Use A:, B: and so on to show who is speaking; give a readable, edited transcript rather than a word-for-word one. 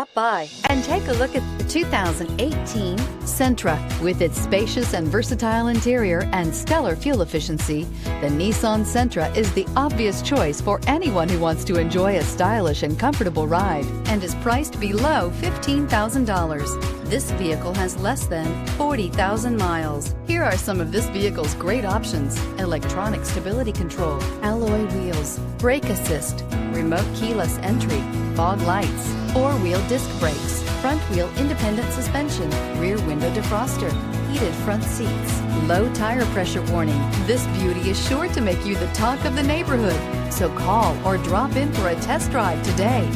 A: Stop by and take a look at the 2018 Sentra. With its spacious and versatile interior and stellar fuel efficiency, the Nissan Sentra is the obvious choice for anyone who wants to enjoy a stylish and comfortable ride and is priced below $15,000. This vehicle has less than 40,000 miles. Here are some of this vehicle's great options: electronic stability control, alloy wheels, brake assist, remote keyless entry, fog lights, four-wheel disc brakes, front-wheel independent suspension, rear window defroster, heated front seats, low tire pressure warning. This beauty is sure to make you the talk of the neighborhood. So call or drop in for a test drive today.